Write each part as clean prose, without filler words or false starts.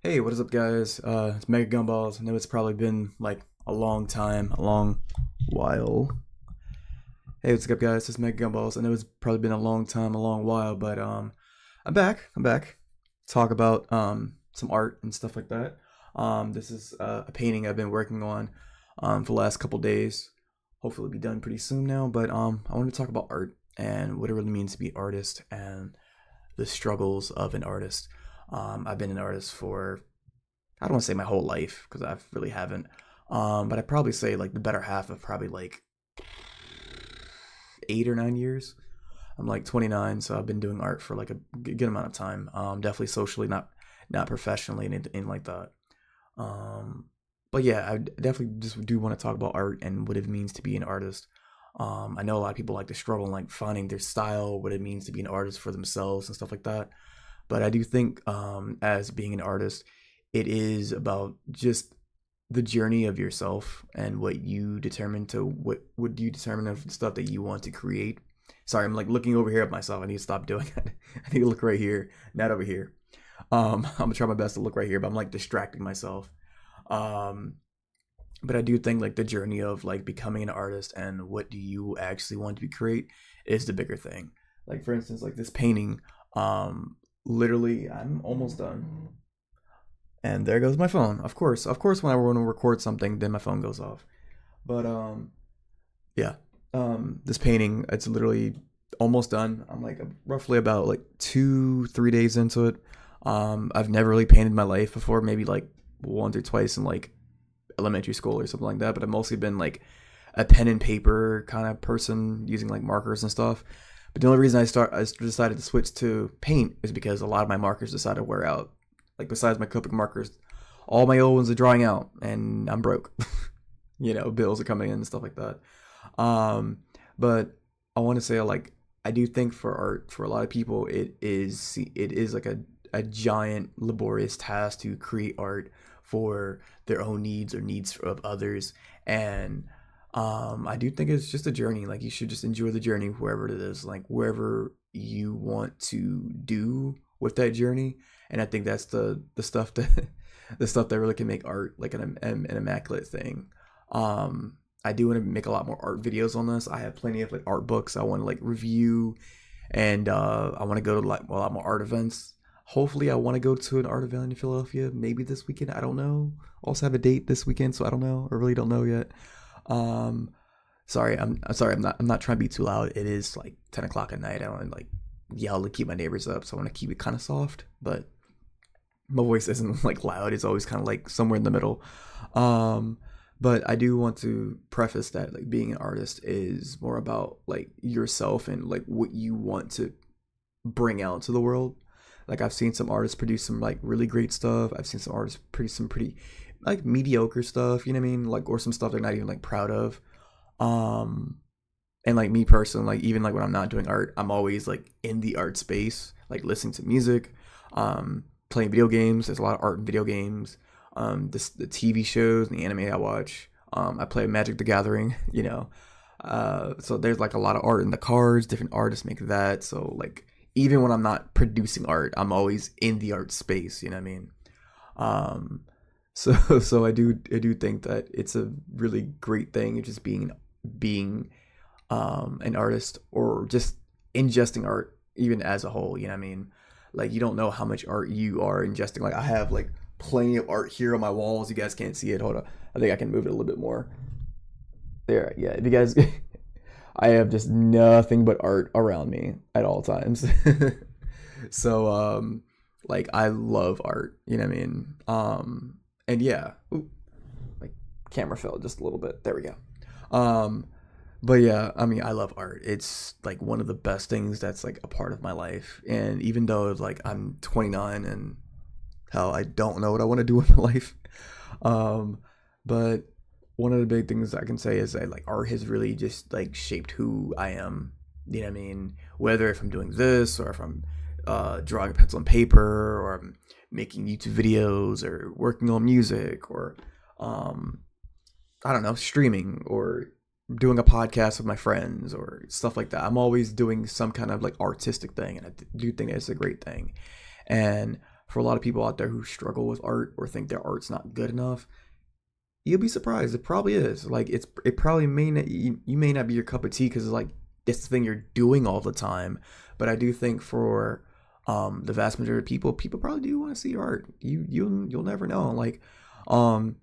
Hey, what is up, guys? It's Mega Gumballs. I know it's probably been like a long time, a long while. Hey, what's up, guys? It's Mega Gumballs. I know it's probably been a long time, a long while, but I'm back. I'm back. Talk about some art and stuff like that. This is a painting I've been working on for the last couple days. Hopefully, it'll be done pretty soon now. But I want to talk about art and what it really means to be an artist and the struggles of an artist. I've been an artist for I don't want to say my whole life because I really haven't. But I'd probably say like the better half of probably like 8 or 9 years. I'm like 29, so I've been doing art for like a good amount of time. Definitely socially, not professionally, and like that. Um, but yeah, I definitely just do want to talk about art and what it means to be an artist. I know a lot of people like to struggle in like finding their style, what it means to be an artist for themselves and stuff like that. But I do think, as being an artist, it is about just the journey of yourself and what you determine of the stuff that you want to create. Sorry, I'm like looking over here at myself. I need to stop doing it. I need to look right here, not over here. I'm gonna try my best to look right here, but I'm like distracting myself. Um, but I do think like the journey of like becoming an artist and what do you actually want to create is the bigger thing. Like for instance, like this painting, literally I'm almost done. And there goes my phone. Of course, when I want to record something, then my phone goes off. But yeah, this painting, it's literally almost done. I'm like roughly about like 2, 3 days into it. I've never really painted in my life before, maybe like once or twice in like elementary school or something like that. But I've mostly been like a pen and paper kind of person using like markers and stuff. But the only reason I decided to switch to paint is because a lot of my markers decided to wear out. Like besides my Copic markers, all my old ones are drying out, and I'm broke. Bills are coming in and stuff like that. Um, but I want to say like I do think for art, for a lot of people, it is like a giant laborious task to create art for their own needs or needs of others, and I do think it's just a journey. Like you should just enjoy the journey wherever it is, like wherever you want to do with that journey. And I think that's the stuff that the stuff that really can make art like an immaculate thing. I do want to make a lot more art videos on this. I have plenty of like art books I want to like review, and I want to go to like a lot more art events. Hopefully, I want to go to an art event in Philadelphia. Maybe this weekend. I don't know. Also have a date this weekend, so I don't know. I really don't know yet. Um, sorry, I'm sorry. I'm not trying to be too loud. It is like 10 o'clock at night. I don't like yell to keep my neighbors up, so I want to keep it kind of soft. But my voice isn't like loud. It's always kind of like somewhere in the middle. Um, but I do want to preface that like being an artist is more about like yourself and like what you want to bring out to the world. Like I've seen some artists produce some like really great stuff. I've seen some artists produce some pretty like mediocre stuff, you know what I mean? Like or some stuff they're not even like proud of. Um and like me personally, like even like when I'm not doing art, I'm always like in the art space, like listening to music, playing video games. There's a lot of art in video games. The TV shows and the anime I watch. I play Magic the Gathering, you know. So there's like a lot of art in the cards. Different artists make that. So like even when I'm not producing art, I'm always in the art space. You know what I mean? Um, so so I do think that it's a really great thing just being an artist or just ingesting art even as a whole. You know what I mean? Like you don't know how much art you are ingesting. Like I have like plenty of art here on my walls. You guys can't see it. Hold on. I think I can move it a little bit more. There, yeah. If you guys, I have just nothing but art around me at all times. So, like I love art. You know what I mean? And yeah, ooh, my camera fell just a little bit. There we go. Um, but yeah, I mean, I love art. It's like one of the best things that's like a part of my life. And even though like I'm 29 and hell, I don't know what I want to do with my life. Um, but one of the big things I can say is that like art has really just like shaped who I am. You know what I mean? Whether if I'm doing this or if I'm drawing a pencil and paper or I'm making YouTube videos or working on music or um, I don't know, streaming or doing a podcast with my friends or stuff like that. I'm always doing some kind of like artistic thing, and I do think it's a great thing. And for a lot of people out there who struggle with art or think their art's not good enough, you'll be surprised. It probably is. Like it probably may not, you may not be your cup of tea because like it's the thing you're doing all the time. But I do think for the vast majority of people probably do want to see your art. You'll never know. Like um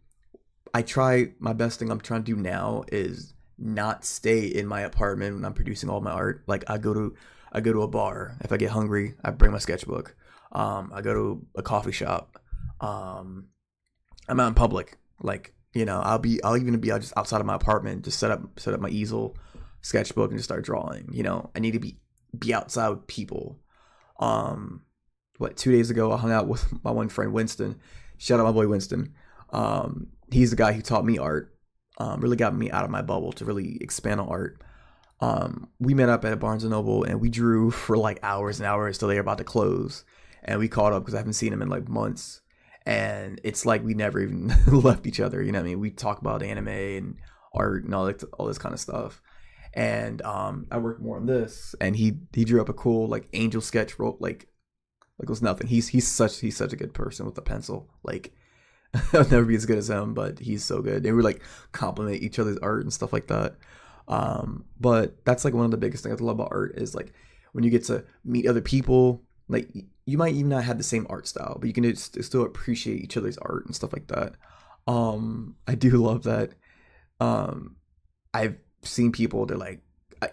I try my best thing I'm trying to do now is not stay in my apartment when I'm producing all my art. Like I go to a bar. If I get hungry, I bring my sketchbook. I go to a coffee shop. I'm out in public. Like, I'll even be just outside of my apartment, just set up my easel, sketchbook, and just start drawing. I need to be outside with people. 2 days ago, I hung out with my one friend Winston. Shout out my boy Winston. He's the guy who taught me art. Really got me out of my bubble to really expand on art. We met up at a Barnes and Noble and we drew for like hours and hours till they were about to close. And we caught up because I haven't seen him in like months. And it's like we never even left each other. You know what I mean? We talk about anime and art and all this kind of stuff. And I worked more on this, and he drew up a cool like angel sketch, wrote like it was nothing. He's such a good person with a pencil. Like I'll never be as good as him, but he's so good. And we like compliment each other's art and stuff like that. But that's like one of the biggest things I love about art is like when you get to meet other people. Like you might even not have the same art style, but you can still appreciate each other's art and stuff like that. I do love that. I've seen people, they're like,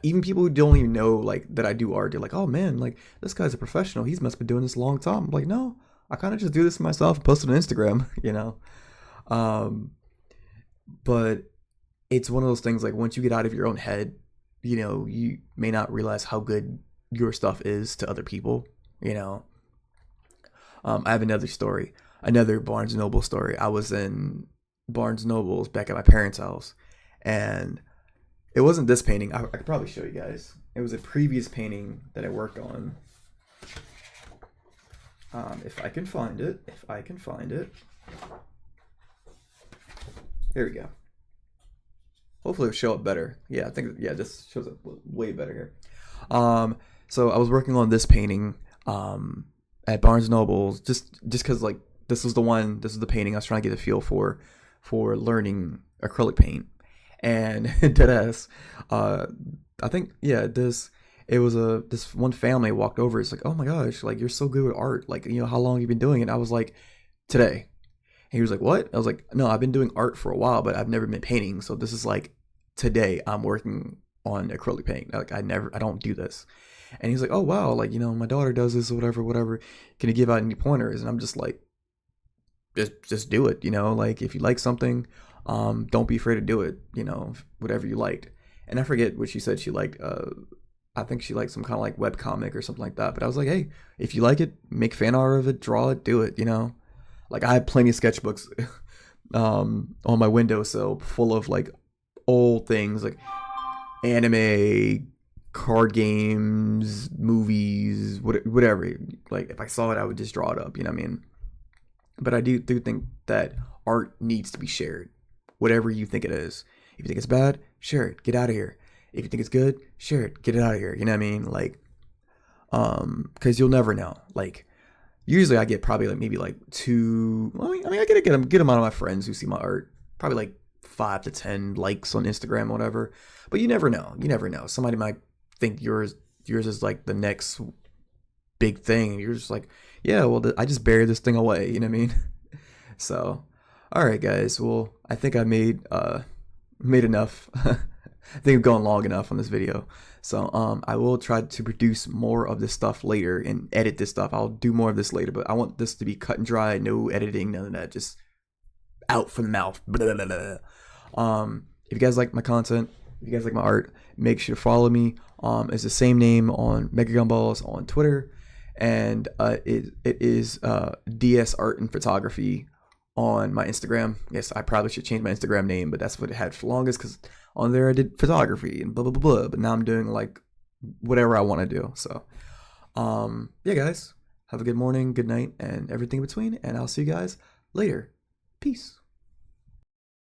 even people who don't even know like that I do art, they're like, oh man, like this guy's a professional. He's must have been doing this a long time. I'm like, no, I kind of just do this myself and post it on Instagram, But it's one of those things like once you get out of your own head, you may not realize how good your stuff is to other people. I have another story, another Barnes & Noble story. I was in Barnes & Noble's back at my parents' house, and it wasn't this painting. I could probably show you guys. It was a previous painting that I worked on. If I can find it. Here we go. Hopefully it'll show up better. Yeah, I think, this shows up way better here. So I was working on this painting at Barnes & Noble's just because like this is the painting I was trying to get a feel for learning acrylic paint. And deadass, I think it was this one family walked over. It's like, oh my gosh, like you're so good with art. Like, how long have you been doing it? I was like, today. And he was like, what? I was like, no, I've been doing art for a while, but I've never been painting. So this is like today I'm working on acrylic paint. Like I don't do this. And he's like, oh wow, like my daughter does this or whatever. Can you give out any pointers? And I'm just like, just do it. Like if you like something, don't be afraid to do it. Whatever you liked. And I forget what she said. She liked. I think she liked some kind of like web comic or something like that. But I was like, hey, if you like it, make fan art of it, draw it, do it. Like I have plenty of sketchbooks on my windowsill full of like old things like anime, card games, movies, whatever. Like if I saw it, I would just draw it up. You know what I mean? But I do think that art needs to be shared, whatever you think it is. If you think it's bad, share it. Get out of here. If you think it's good, share it. Get it out of here. You know what I mean? Like, because you'll never know. Like, usually I get probably like maybe like two. I get a good amount of my friends who see my art. Probably like 5 to 10 likes on Instagram or whatever. But you never know. Somebody might think yours is like the next big thing, and you're just like, yeah, well, I just buried this thing away. You know what I mean? So, all right, guys. Well, I think I made enough. I think I've gone long enough on this video. So I will try to produce more of this stuff later and edit this stuff. I'll do more of this later, but I want this to be cut and dry, no editing, none of that, just out from the mouth. Blah, blah, blah. If you guys like my content, if you guys like my art, make sure to follow me. It's the same name on Mega Gumballs on Twitter, and it is DS Art and Photography on my Instagram. Yes, I probably should change my Instagram name, but that's what it had for longest because on there I did photography and blah blah blah blah. But now I'm doing like whatever I want to do. So, yeah, guys, have a good morning, good night, and everything in between. And I'll see you guys later. Peace.